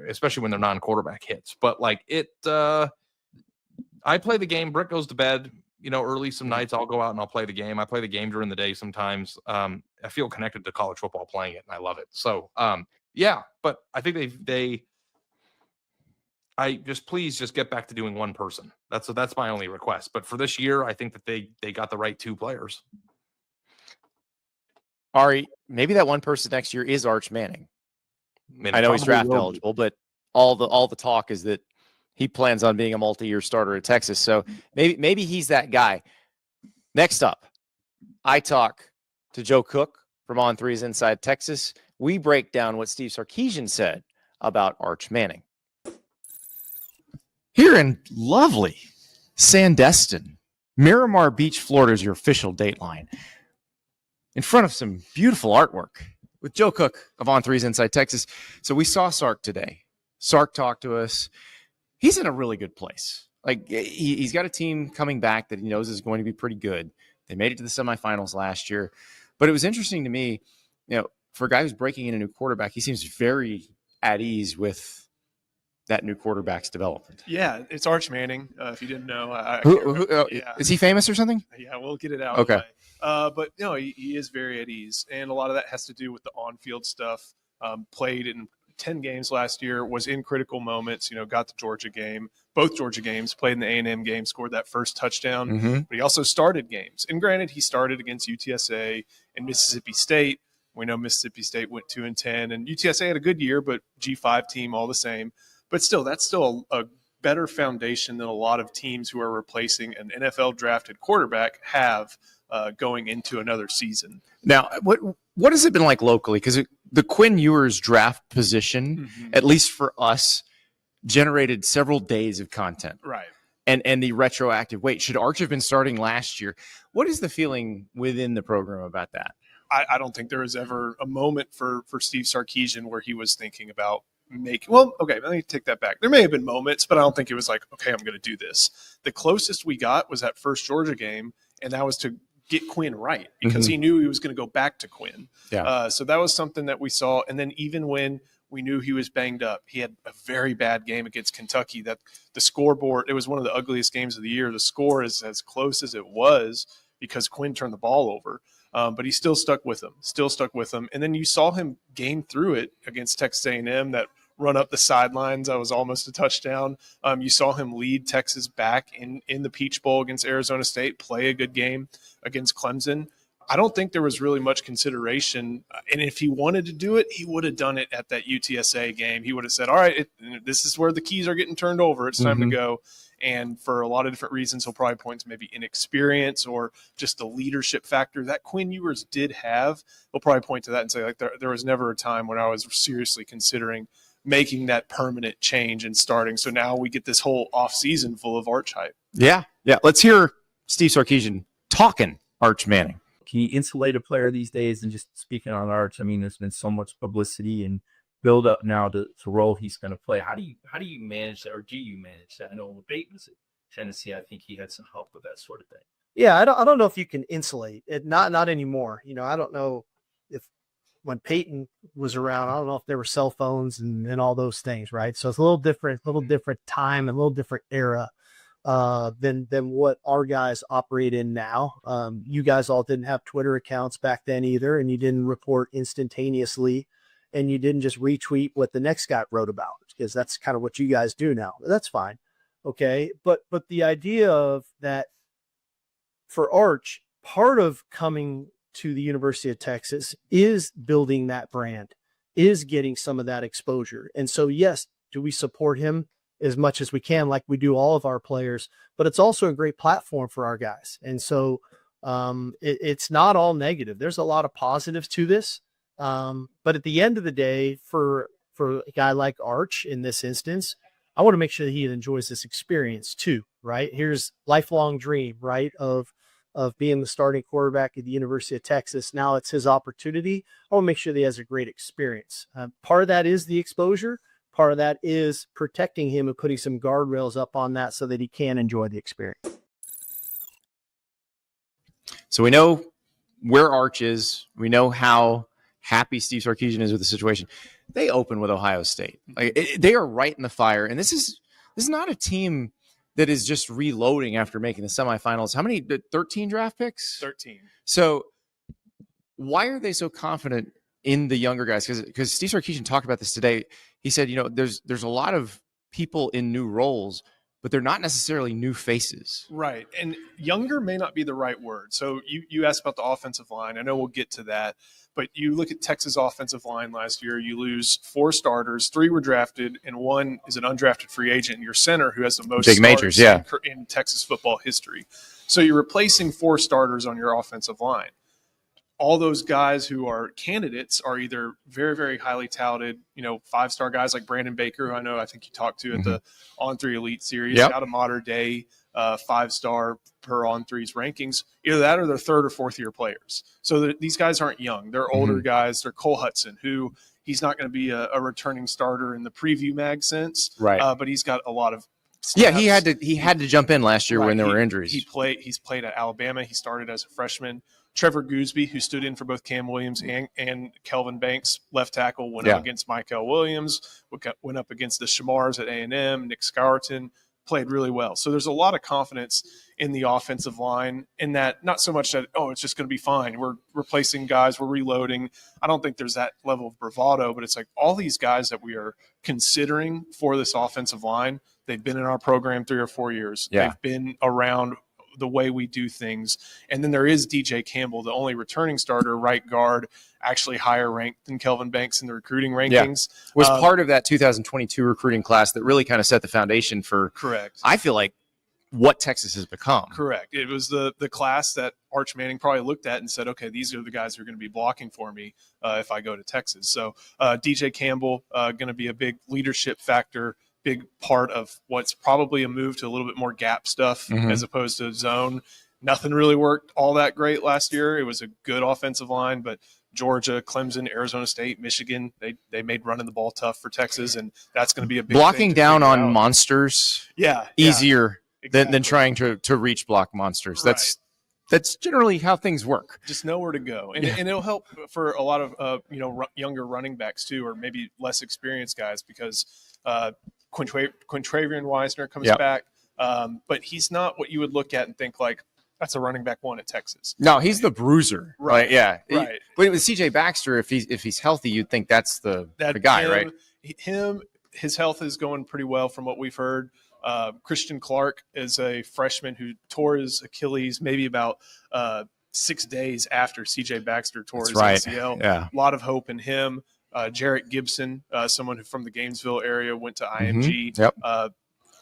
especially when they're non-quarterback hits. But like I play the game. Britt goes to bed, early some nights. I'll go out and I'll play the game. I play the game during the day sometimes. I feel connected to college football playing it, and I love it. So, yeah. But I think please just get back to doing one person. That's my only request. But for this year, I think that they got the right 2 players. Ari, maybe that one person next year is Arch Manning. I know he's draft eligible, but all the talk is that he plans on being a multi-year starter at Texas. So maybe he's that guy. Next up, I talk to Joe Cook from On3's Inside Texas. We break down what Steve Sarkisian said about Arch Manning. Here in lovely Sandestin, Miramar Beach, Florida is your official dateline. In front of some beautiful artwork with Joe Cook of On3's Inside Texas. So we saw Sark today. Sark talked to us. He's in a really good place. Like, he's got a team coming back that he knows is going to be pretty good. They made it to the semifinals last year. But it was interesting to me, for a guy who's breaking in a new quarterback, he seems very at ease with that new quarterback's development. Yeah, it's Arch Manning. If you didn't know, is he famous or something? Yeah, we'll get it out. Okay. But he is very at ease, and a lot of that has to do with the on-field stuff. Played in 10 games last year, was in critical moments. Got the Georgia game, both Georgia games. Played in the A&M game, scored that first touchdown. Mm-hmm. But he also started games, and granted, he started against UTSA and Mississippi State. We know Mississippi State went 2-10, and UTSA had a good year, but G5 team all the same. But still, that's still a better foundation than a lot of teams who are replacing an NFL drafted quarterback have going into another season. Now, what has it been like locally? Because the Quinn Ewers draft position, at least for us, generated several days of content. Right. And the retroactive, should Arch have been starting last year? What is the feeling within the program about that? I don't think there was ever a moment for Steve Sarkisian where he was thinking about let me take that back. There may have been moments, but I don't think it was like, okay, I'm going to do this. The closest we got was that first Georgia game, and that was to get Quinn right because he knew he was going to go back to Quinn. Yeah. So that was something that we saw. And then even when we knew he was banged up, he had a very bad game against Kentucky. That the scoreboard, it was one of the ugliest games of the year. The score is as close as it was because Quinn turned the ball over. But he still stuck with him. And then you saw him game through it against Texas A&M, that run up the sidelines. That was almost a touchdown. You saw him lead Texas back in the Peach Bowl against Arizona State, play a good game against Clemson. I don't think there was really much consideration. And if he wanted to do it, he would have done it at that UTSA game. He would have said, all right, this is where the keys are getting turned over. It's time to go. And for a lot of different reasons, he'll probably point to maybe inexperience or just the leadership factor that Quinn Ewers did have. He'll probably point to that and say, like, there was never a time when I was seriously considering making that permanent change and starting. So now we get this whole offseason full of Arch hype. Yeah. Let's hear Steve Sarkisian talking Arch Manning. Can you insulate a player these days? And just speaking on Arch, I mean, there's been so much publicity and build up now to role he's going to play. How do you manage that, or do you manage that? I know with Bateman's at Tennessee, I think he had some help with that sort of thing. Yeah, I don't know if you can insulate it. Not anymore. I don't know if when Peyton was around, I don't know if there were cell phones and all those things, right? So it's a little different time and a little different era than what our guys operate in now. You guys all didn't have Twitter accounts back then either, and you didn't report instantaneously, and you didn't just retweet what the next guy wrote about, because that's kind of what you guys do now. That's fine. Okay. But the idea of that for Arch, part of coming to the University of Texas is building that brand, is getting some of that exposure. And so, yes, do we support him as much as we can, like we do all of our players, but it's also a great platform for our guys. And so it's not all negative. There's a lot of positives to this. But at the end of the day, for a guy like Arch in this instance, I want to make sure that he enjoys this experience too, right? Here's lifelong dream, right? Of being the starting quarterback at the University of Texas. Now it's his opportunity. I want to make sure that he has a great experience. Part of that is the exposure. Part of that is protecting him and putting some guardrails up on that so that he can enjoy the experience. So we know where Arch is. We know how happy Steve Sarkisian is with the situation. They open with Ohio State. They are right in the fire. And this is not a team that is just reloading after making the semifinals. How many? 13 draft picks? 13. So why are they so confident in the younger guys? Because Steve Sarkisian talked about this today. He said, there's a lot of people in new roles, but they're not necessarily new faces. Right. And younger may not be the right word. So you asked about the offensive line. I know we'll get to that. But you look at Texas' offensive line last year, you lose 4 starters, 3 were drafted, and 1 is an undrafted free agent, your center, who has the most big majors, in Texas football history. So you're replacing 4 starters on your offensive line. All those guys who are candidates are either very, very highly touted, 5-star guys like Brandon Baker, who I think you talked to at the On3 Elite Series, out of modern day 5-star per On3's rankings. Either that or they're 3rd or 4th year players. So these guys aren't young. They're older guys. They're Cole Hudson, who he's not going to be a returning starter in the preview mag sense, right? But he's got a lot of snaps. Yeah, he had to jump in last year when there were injuries. He's played at Alabama. He started as a freshman. Trevor Gooseby, who stood in for both Cam Williams and Kelvin Banks, left tackle, went up against Michael Williams, went up against the Shamars at A&M, Nick Scourton, played really well. So there's a lot of confidence in the offensive line in that, not so much that, it's just going to be fine. We're replacing guys, we're reloading. I don't think there's that level of bravado, but it's like all these guys that we are considering for this offensive line, they've been in our program 3 or 4 years. Yeah. They've been around the way we do things. And then there is DJ Campbell, the only returning starter, right guard, actually higher ranked than Kelvin Banks in the recruiting rankings. Yeah. Was part of that 2022 recruiting class that really kind of set the foundation for, correct, I feel like, what Texas has become. Correct. It was the class that Arch Manning probably looked at and said, okay, these are the guys who are going to be blocking for me if I go to Texas. So DJ Campbell going to be a big leadership factor, big part of what's probably a move to a little bit more gap stuff as opposed to zone. Nothing really worked all that great last year. It was a good offensive line, but Georgia, Clemson, Arizona State, Michigan, they made running the ball tough for Texas, and that's going to be a big blocking thing to down figure on out. monsters. Yeah, easier than exactly. trying to reach block monsters. Right. That's generally how things work. Just know where to go, and it'll help for a lot of younger running backs too, or maybe less experienced guys, because Quintravian Weisner comes back, but he's not what you would look at and think like that's a running back one at Texas. No, he's the bruiser, right? Yeah, right. But with CJ Baxter, if he's healthy, you'd think that's the guy, right? His health is going pretty well from what we've heard. Christian Clark is a freshman who tore his Achilles maybe about 6 days after CJ Baxter tore his ACL. Yeah. A lot of hope in him. Jarrett Gibson, someone who from the Gainesville area went to IMG. Yep. A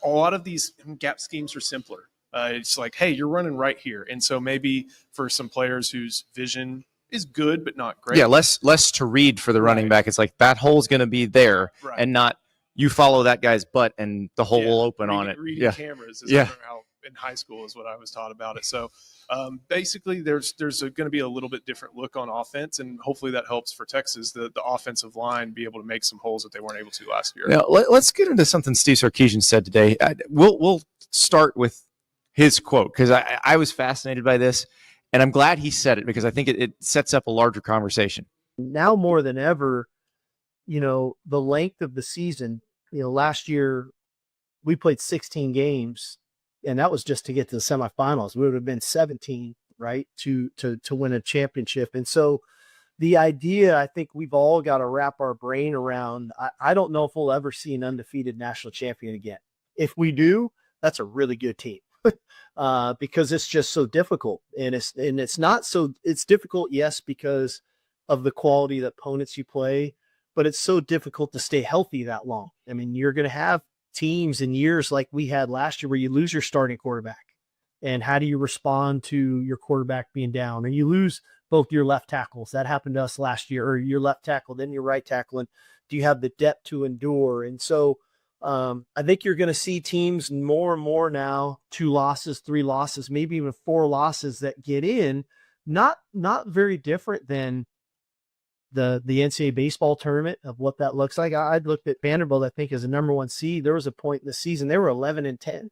lot of these gap schemes are simpler. It's like, hey, you're running right here. And so maybe for some players whose vision is good but not great. Yeah, less to read for the running back. It's like that hole's going to be there and not you follow that guy's butt and the hole will open on it. Reading cameras is how in high school is what I was taught about it. So basically there's going to be a little bit different look on offense, and hopefully that helps for Texas, the offensive line, be able to make some holes that they weren't able to last year. Now, let's get into something Steve Sarkisian said today. We'll start with his quote, because I was fascinated by this, and I'm glad he said it because I think it sets up a larger conversation. Now more than ever, the length of the season, last year we played 16 games, and that was just to get to the semifinals. We would have been 17, right, to win a championship. And so the idea, I think we've all got to wrap our brain around. I don't know if we'll ever see an undefeated national champion again. If we do, that's a really good team. Because it's just so difficult, and it's not so it's difficult, yes, because of the quality of the opponents you play, but it's so difficult to stay healthy that long. I mean, you're going to have teams in years like we had last year where you lose your starting quarterback, and how do you respond to your quarterback being down, and you lose both your left tackles? That happened to us last year, or your left tackle, then your right tackle, and do you have the depth to endure? And so I think you're going to see teams more and more now, 2 losses, 3 losses, maybe even 4 losses that get in, not very different than the NCAA baseball tournament of what that looks like. I looked at Vanderbilt, I think, as a number 1 seed. There was a point in the season, they were 11-10,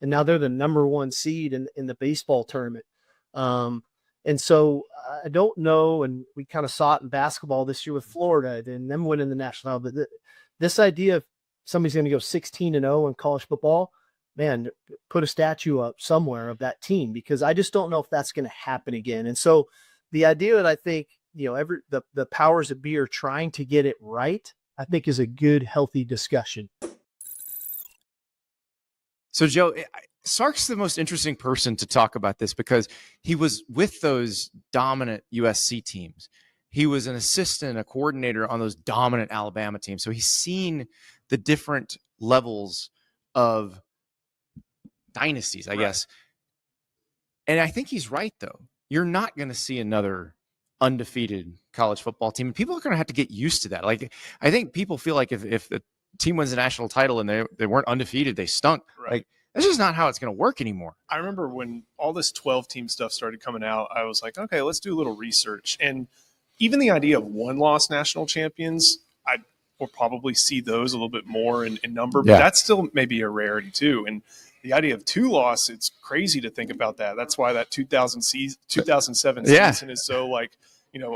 and now they're the number 1 seed in the baseball tournament. And so I don't know, and we kind of saw it in basketball this year with Florida and them winning the national title, but this idea of somebody's going to go 16-0 in college football, man, put a statue up somewhere of that team, because I just don't know if that's going to happen again. And so the idea that I think, the powers that be are trying to get it right, I think is a good, healthy discussion. So Joe, Sark's the most interesting person to talk about this because he was with those dominant USC teams. He was an assistant, a coordinator on those dominant Alabama teams. So he's seen the different levels of dynasties, I guess. And I think he's right, though. You're not going to see another undefeated college football team. And people are going to have to get used to that. Like, I think people feel like if the team wins a national title and they weren't undefeated, they stunk. Right. Like, that's just not how it's going to work anymore. I remember when all this 12-team stuff started coming out, I was like, okay, let's do a little research. And even the idea of 1-loss national champions, I will probably see those a little bit more in number, but that's still maybe a rarity too. And the idea of 2-loss, it's crazy to think about that. That's why that 2007 season is so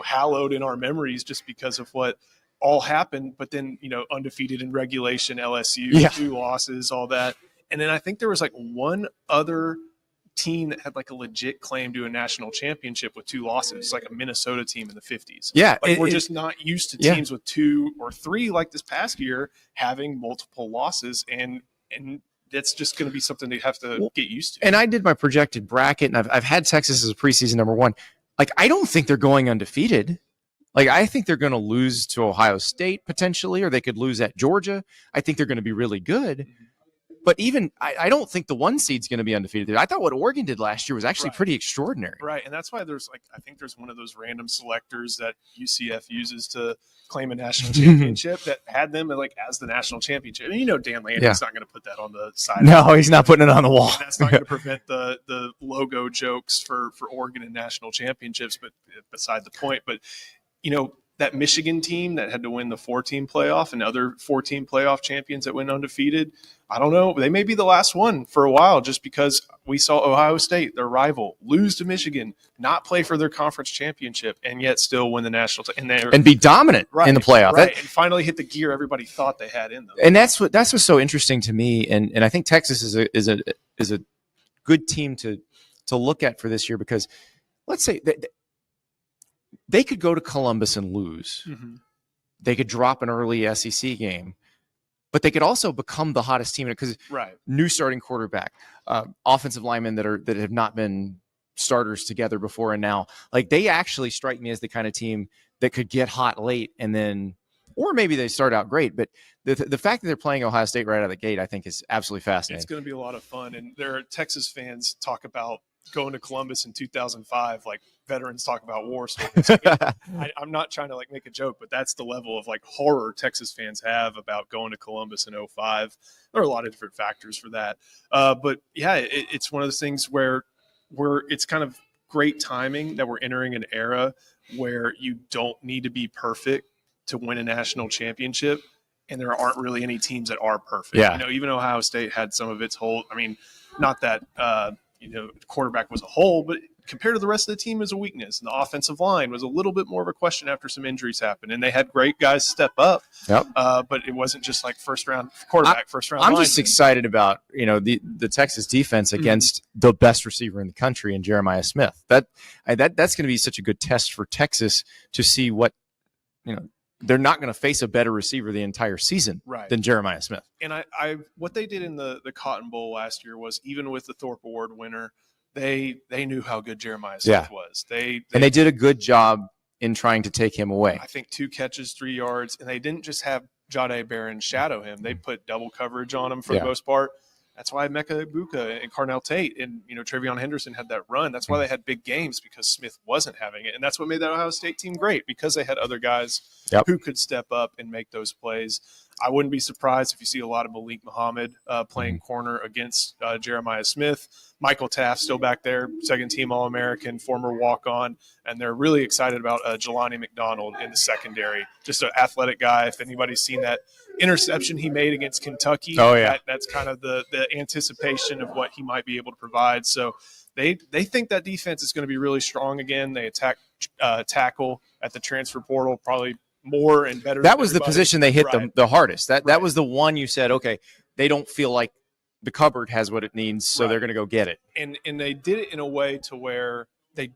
hallowed in our memories, just because of what all happened. But then, undefeated in regulation, LSU, 2 losses, all that. And then I think there was one other team that had a legit claim to a national championship with 2 losses. It's like a Minnesota team in the 50s. Yeah. We're just not used to teams with 2 or 3 like this past year having multiple losses. And that's just going to be something they have to get used to. And I did my projected bracket, and I've had Texas as a preseason number 1. I don't think they're going undefeated. I think they're going to lose to Ohio State potentially, or they could lose at Georgia. I think they're going to be really good. But even I don't think the 1 seed's going to be undefeated. I thought what Oregon did last year was actually pretty extraordinary. Right, and that's why I think there's one of those random selectors that UCF uses to claim a national championship that had them as the national championship. And Dan Landy's not going to put that on the side. No, he's not putting it on the wall. And that's not going to prevent the logo jokes for Oregon and national championships, but beside the point. But that Michigan team that had to win the 4-team playoff and other 4-team playoff champions that went undefeated, I don't know. They may be the last one for a while just because we saw Ohio State, their rival, lose to Michigan, not play for their conference championship, and yet still win the national and be dominant in the playoff. Right, and finally hit the gear everybody thought they had in them. And that's what's so interesting to me. And I think Texas is a good team to look at for this year because let's say that they could go to Columbus and lose. Mm-hmm. They could drop an early SEC game, but they could also become the hottest team because new starting quarterback, offensive linemen that have not been starters together before and now. They actually strike me as the kind of team that could get hot late and then, or maybe they start out great. But the fact that they're playing Ohio State right out of the gate, I think, is absolutely fascinating. It's going to be a lot of fun, and there are Texas fans talk about going to Columbus in 2005 like veterans talk about war stories. I'm not trying to make a joke, but that's the level of horror Texas fans have about going to Columbus in 2005. There are a lot of different factors for that, but yeah, it's one of those things where it's kind of great timing that we're entering an era where you don't need to be perfect to win a national championship, and there aren't really any teams that are perfect. Even Ohio State had some of its whole. I mean, not that quarterback was a hole, but compared to the rest of the team is a weakness. And the offensive line was a little bit more of a question after some injuries happened. And they had great guys step up, but it wasn't just first round quarterback, first round. I'm lineman. just excited about the Texas defense against the best receiver in the country in Jeremiah Smith. That's going to be such a good test for Texas to see what they're not going to face a better receiver the entire season than Jeremiah Smith. And I what they did in the Cotton Bowl last year was, even with the Thorpe Award winner, they knew how good Jeremiah Smith was. They did a good job in trying to take him away. I think 2 catches, 3 yards, and they didn't just have Jahdae Barron shadow him. They put double coverage on him for the most part. That's why Mecca Ibuka and Carnell Tate and Travion Henderson had that run. That's why they had big games, because Smith wasn't having it, and that's what made that Ohio State team great, because they had other guys who could step up and make those plays. I wouldn't be surprised if you see a lot of Malik Muhammad playing corner against Jeremiah Smith. Michael Taft still back there, second-team All-American, former walk-on, and they're really excited about Jelani McDonald in the secondary. Just an athletic guy. If anybody's seen that interception he made against Kentucky, that's kind of the anticipation of what he might be able to provide. So they think that defense is going to be really strong again. They attack tackle at the transfer portal probably more and better. That was the position they hit the hardest. That was the one you said, okay, they don't feel like the cupboard has what it needs, so they're going to go get it. And they did it in a way to where they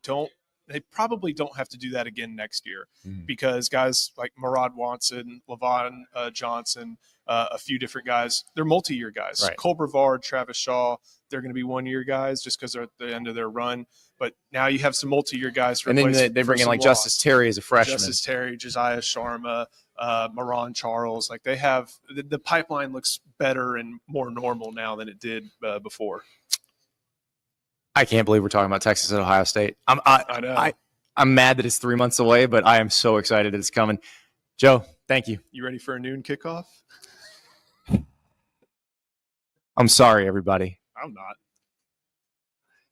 probably don't have to do that again next year, because guys like Murad Watson, Levon Johnson, a few different guys, they're multi-year guys. Cole Brevard, Travis Shaw, they're going to be one-year guys just because they're at the end of their run. But now you have some multi-year guys. And then they bring in Justice Terry as a freshman. Justice Terry, Josiah Sharma, Maron Charles. They have the pipeline looks better and more normal now than it did before. I can't believe we're talking about Texas at Ohio State. I know. I'm mad that it's 3 months away, but I am so excited that it's coming. Joe, thank you. You ready for a noon kickoff? I'm sorry, everybody. I'm not.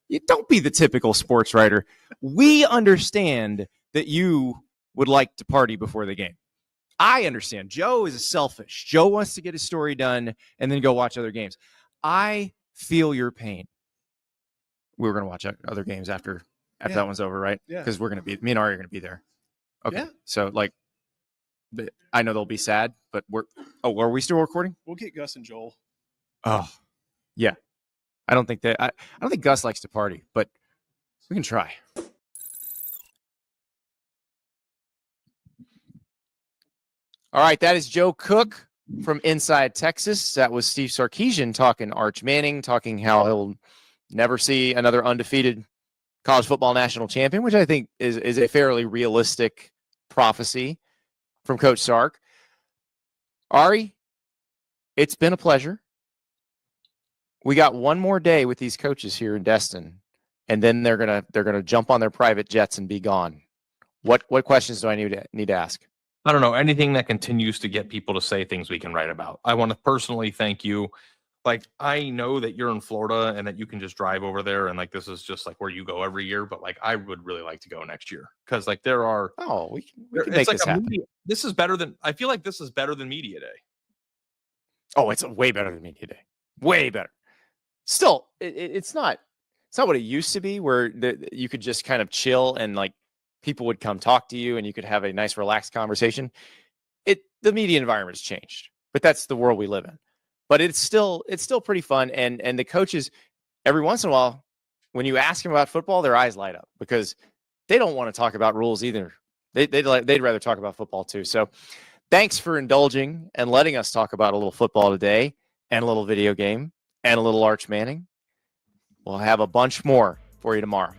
You don't be the typical sports writer. We understand that you would like to party before the game. I understand. Joe is selfish. Joe wants to get his story done and then go watch other games. I feel your pain. We're going to watch other games after that one's over, right? Yeah. Because me and Ari are going to be there. Okay. Yeah. So, I know they'll be sad, but are we still recording? We'll get Gus and Joel. Oh, yeah. I don't think Gus likes to party, but we can try. All right, that is Joe Cook from Inside Texas. That was Steve Sarkisian talking Arch Manning, talking how he'll never see another undefeated college football national champion, which I think is a fairly realistic prophecy from Coach Sark. Ari, it's been a pleasure. we got one more day with these coaches here in Destin, and then they're gonna jump on their private jets and be gone. What questions do I need to ask? I don't know, anything that continues to get people to say things we can write about. I want to personally thank you. Like, I know that you're in Florida and that you can just drive over there, and like this is just like where you go every year, but like I would really like to go next year, because like there are We can it's make like this happen. this is better than, I feel like this is better than Media Day. Oh, it's way better than Media Day. Way better. Still, it's not what it used to be, where you could just kind of chill and like people would come talk to you and you could have a nice relaxed conversation. The media environment's changed, but that's the world we live in. But it's still pretty fun, and the coaches, every once in a while, when you ask them about football, their eyes light up because they don't want to talk about rules either. They'd rather talk about football too. So thanks for indulging and letting us talk about a little football today, and a little video game, and a little Arch Manning. We'll have a bunch more for you tomorrow.